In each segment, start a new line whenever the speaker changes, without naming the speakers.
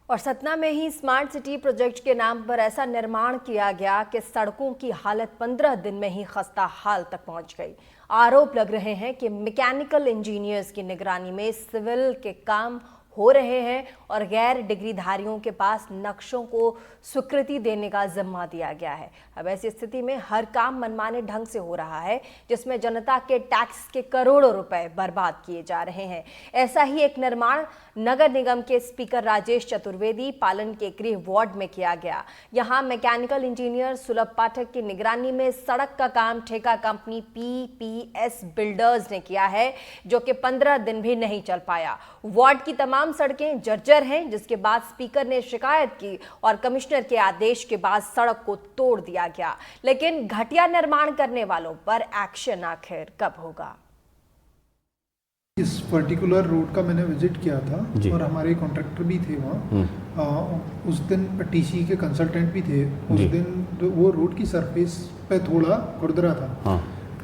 और सतना में ही smart city project के नाम पर ऐसा निर्माण किया गया कि सड़कों की हालत 15 दिन में ही खस्ता हाल तक पहुंच गई। आरोप लग रहे हैं कि मैकेनिकल इंजीनियर्स की निगरानी में सिविल के काम हो रहे हैं और गैर डिग्रीधारियों के पास नक्शों को स्वीकृति देने का जिम्मा दिया गया है। अब ऐसी स्थिति में हर काम मनमाने ढंग से हो रहा है, जिसमें जनता के टैक्स के करोड़ों रुपए बर्बाद किए जा रहे हैं। ऐसा ही एक निर्माण नगर निगम के स्पीकर राजेश चतुर्वेदी पालन के गृह वार्ड में किया गया। यहां मैकेनिकल इंजीनियर सुलभ पाठक की निगरानी में सड़क का काम ठेका कंपनी पीपीएस बिल्डर्स ने किया है, जो कि 15 दिन भी नहीं चल पाया। वार्ड की तमाम सड़कें जर्जर हैं, जिसके बाद स्पीकर ने शिकायत की और कमिश्नर के आदेश के बाद सड़क को तोड़ दिया गया। लेकिन घटिया निर्माण करने वालों पर एक्शन आखिर कब होगा?
इस पर्टिकुलर रोड का मैंने विजिट किया था और हमारे कॉन्ट्रैक्टर भी थे वहाँ। उस दिन टीसी के कंसल्टेंट भी थे। उस दिन वो रोड की सरफेस पे थोड़ा खुरदरा था।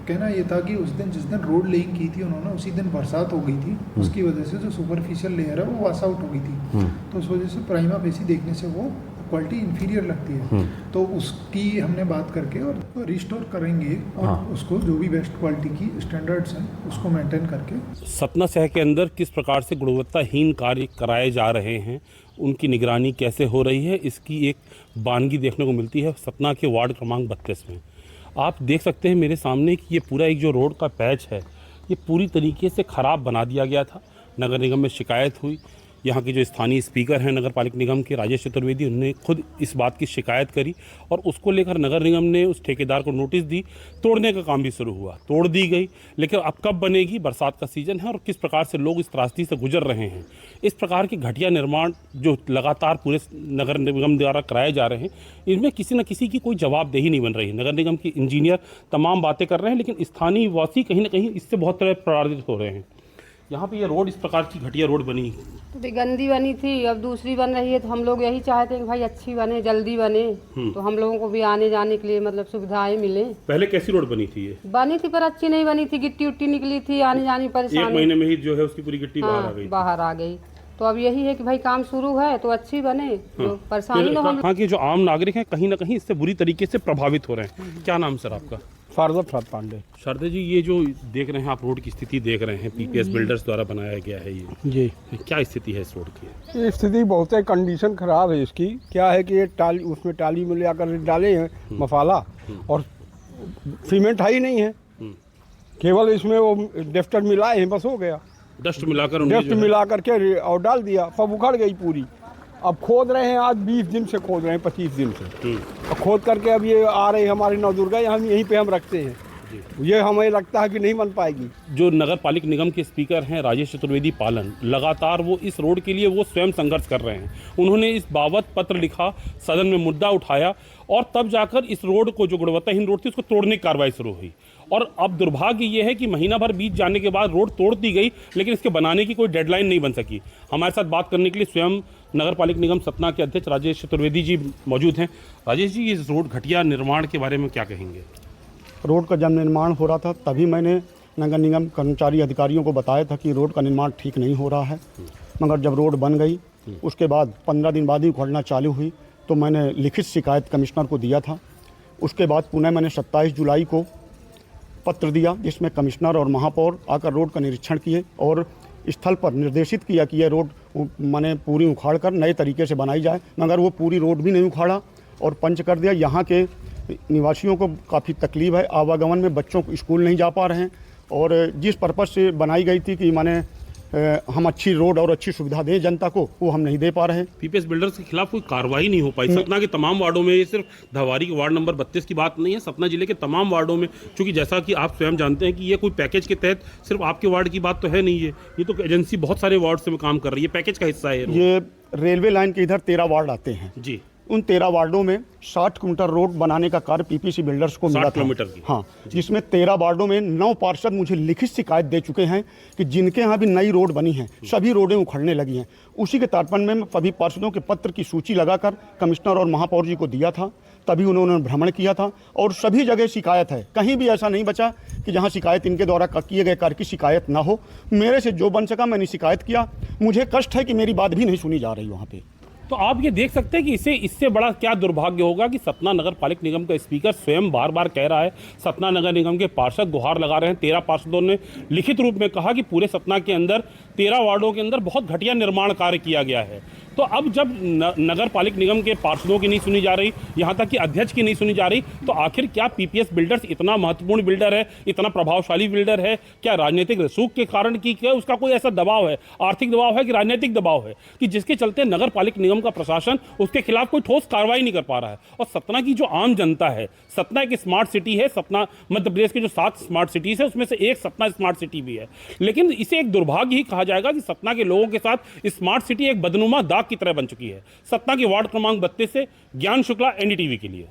कहना ये था कि उस दिन जिस दिन रोड लेइंग की थी उन्होंने, उसी दिन बरसात हो गई थी। उसकी वजह से जो सुपरफिशियल लेयर है वो वाश आउट हो गई थी। तो उस वजह से प्राइमा फेसी देखने से वो क्वालिटी इंफीरियर लगती है। तो उसकी हमने बात करके और रिस्टोर करेंगे और उसको जो भी बेस्ट क्वालिटी की स्टैंडर्ड्स हैं उसको मेंटेन करके।
सतना शहर के अंदर किस प्रकार से गुणवत्ताहीन कार्य कराए जा रहे हैं, उनकी निगरानी कैसे हो रही है, इसकी एक बानगी देखने को मिलती है सतना के वार्ड क्रमांक 32 में। आप देख सकते हैं मेरे सामने कि ये पूरा एक जो रोड का पैच है ये पूरी तरीके से ख़राब बना दिया गया था। नगर निगम में शिकायत हुई। यहाँ के जो स्थानीय स्पीकर हैं नगर पालिक निगम के राजेश चतुर्वेदी, उन्होंने खुद इस बात की शिकायत करी और उसको लेकर नगर निगम ने उस ठेकेदार को नोटिस दी। तोड़ने का काम भी शुरू हुआ, तोड़ दी गई। लेकिन अब कब बनेगी? बरसात का सीजन है और किस प्रकार से लोग इस त्रासदी से गुजर रहे हैं। इस प्रकार के घटिया निर्माण जो लगातार पूरे नगर निगम द्वारा कराए जा रहे हैं, इनमें किसी न किसी की कोई जवाबदेही नहीं बन रही है। नगर निगम के इंजीनियर तमाम बातें कर रहे हैं, लेकिन स्थानीय वासी कहीं ना कहीं इससे बहुत तरह प्रभावित हो रहे हैं। यहाँ पे ये रोड इस प्रकार की घटिया रोड बनी
तो गंदी बनी थी, अब दूसरी बन रही है। तो हम लोग यही चाहते हैं कि भाई अच्छी बने, जल्दी बने, तो हम लोगों को भी आने जाने के लिए मतलब सुविधाएं मिले।
पहले कैसी रोड बनी थी? ये
बनी थी पर अच्छी नहीं बनी थी, गिट्टी उट्टी निकली थी, आने जाने परेशानी।
1 महीने में ही जो है उसकी पूरी गिट्टी बाहर आ गई।
तो अब यही है कि भाई काम शुरू है तो अच्छी बने, तो परेशानी हम
हाँ कि जो आम नागरिक हैं कहीं ना कहीं इससे बुरी तरीके से प्रभावित हो रहे हैं। क्या नाम सर आपका?
शारदा पांडे।
शारदा जी, ये जो देख रहे हैं आप रोड की स्थिति देख रहे हैं, पीपीएस बिल्डर्स द्वारा बनाया गया है ये
जी,
क्या स्थिति है इस रोड की?
ये स्थिति बहुत है, कंडीशन खराब है इसकी। क्या है कि ये टाली, उसमें टाली में ले आकर डाले हैं मसाला और सीमेंट है ही नहीं है, केवल इसमें वो डस्टर मिलाए हैं, बस हो गया।
डस्ट मिलाकर
के और डाल दिया, सब उखड़ गई पूरी। अब खोद रहे हैं, आज 20 दिन से खोद रहे हैं, 25 दिन से। और खोद करके अब ये आ रहे हैं हमारे नवदुर्गा, हम यहीं पे हम रखते हैं। ये हमें लगता है कि नहीं बन पाएगी।
जो नगर पालिक निगम के स्पीकर हैं राजेश चतुर्वेदी पालन, लगातार वो इस रोड के लिए वो स्वयं संघर्ष कर रहे हैं। उन्होंने इस बाबत पत्र लिखा, सदन में मुद्दा उठाया और तब जाकर इस रोड को, जो गुणवत्ताहीन रोड थी, उसको तोड़ने की कार्रवाई शुरू हुई। और अब दुर्भाग्य ये है कि महीना भर बीत जाने के बाद रोड तोड़ दी गई, लेकिन इसके बनाने की कोई डेडलाइन नहीं बन सकी। हमारे साथ बात करने के लिए स्वयं नगर पालिक निगम सतना के अध्यक्ष राजेश चतुर्वेदी जी मौजूद हैं। राजेश जी, इस रोड घटिया निर्माण के बारे में क्या कहेंगे?
रोड का जब निर्माण हो रहा था तभी मैंने नगर निगम कर्मचारी अधिकारियों को बताया था कि रोड का निर्माण ठीक नहीं हो रहा है। मगर जब रोड बन गई उसके बाद 15 दिन बाद ही उखड़ना चालू हुई, तो मैंने लिखित शिकायत कमिश्नर को दिया था। उसके बाद पुनः मैंने 27 जुलाई को पत्र दिया, जिसमें कमिश्नर और महापौर आकर रोड का निरीक्षण किए और स्थल पर निर्देशित किया कि यह रोड मैंने पूरी उखाड़ कर नए तरीके से बनाई जाए। मगर वो पूरी रोड भी नहीं उखाड़ा और पंच कर दिया। यहाँ के निवासियों को काफ़ी तकलीफ है, आवागमन में बच्चों को स्कूल नहीं जा पा रहे हैं। और जिस पर्पज़ से बनाई गई थी कि माने हम अच्छी रोड और अच्छी सुविधा दें जनता को, वो हम नहीं दे पा रहे हैं।
पीपीएस बिल्डर्स के खिलाफ कोई कार्रवाई नहीं हो पाई सतना के तमाम वार्डों में। ये सिर्फ धवारी के वार्ड नंबर 32 की बात नहीं है, सतना जिले के तमाम वार्डों में। क्योंकि जैसा कि आप स्वयं जानते हैं कि ये कोई पैकेज के तहत सिर्फ आपके वार्ड की बात तो है नहीं, ये तो एजेंसी बहुत सारे वार्ड से काम कर रही है, पैकेज का हिस्सा है।
ये रेलवे लाइन के इधर 13 वार्ड आते हैं
जी।
उन 13 वार्डों में 60 किलोमीटर रोड बनाने का कार्य पीपीसी बिल्डर्स को मिला
60 किलोमीटर की।
हाँ, जिसमें 13 वार्डों में 9 पार्षद मुझे लिखित शिकायत दे चुके हैं कि जिनके यहाँ भी नई रोड बनी है सभी रोडें उखड़ने लगी हैं। उसी के तारतम्य में मैं सभी पार्षदों के पत्र की सूची लगाकर कमिश्नर और महापौर जी को दिया था। तभी उन्होंने भ्रमण किया था और सभी जगह शिकायत है। कहीं भी ऐसा नहीं बचा कि जहां शिकायत इनके द्वारा किए गए कार्य की शिकायत ना हो। मेरे से जो बन सका मैंने शिकायत किया। मुझे कष्ट है कि मेरी बात भी नहीं सुनी जा रही वहाँ पे।
तो आप ये देख सकते हैं कि इससे बड़ा क्या दुर्भाग्य होगा कि सतना नगर पालिक निगम का स्पीकर स्वयं बार बार कह रहा है, सतना नगर निगम के पार्षद गुहार लगा रहे हैं। 13 पार्षदों ने लिखित रूप में कहा कि पूरे सतना के अंदर 13 वार्डों के अंदर बहुत घटिया निर्माण कार्य किया गया है। तो अब जब नगर पालिक निगम के पार्षदों की नहीं सुनी जा रही, यहाँ तक कि अध्यक्ष की नहीं सुनी जा रही, तो आखिर क्या पीपीएस बिल्डर्स इतना महत्वपूर्ण बिल्डर है, इतना प्रभावशाली बिल्डर है, क्या राजनीतिक रसूख के कारण की क्या उसका कोई ऐसा दबाव है, आर्थिक दबाव है कि राजनीतिक दबाव है, कि जिसके चलते नगर पालिक निगम का प्रशासन उसके खिलाफ कोई ठोस कार्रवाई नहीं कर पा रहा है। और सतना की जो आम जनता है, सतना एक स्मार्ट सिटी है, सतना मध्य प्रदेश की जो 7 स्मार्ट सिटीज है उसमें से एक सतना स्मार्ट सिटी भी है, लेकिन इसे एक दुर्भाग्य ही कहा जाएगा कि सतना के लोगों के साथ स्मार्ट सिटी एक बदनुमा दाग की तरह बन चुकी है। सतना के वार्ड क्रमांक 32 से ज्ञान शुक्ला, एनडीटीवी के लिए।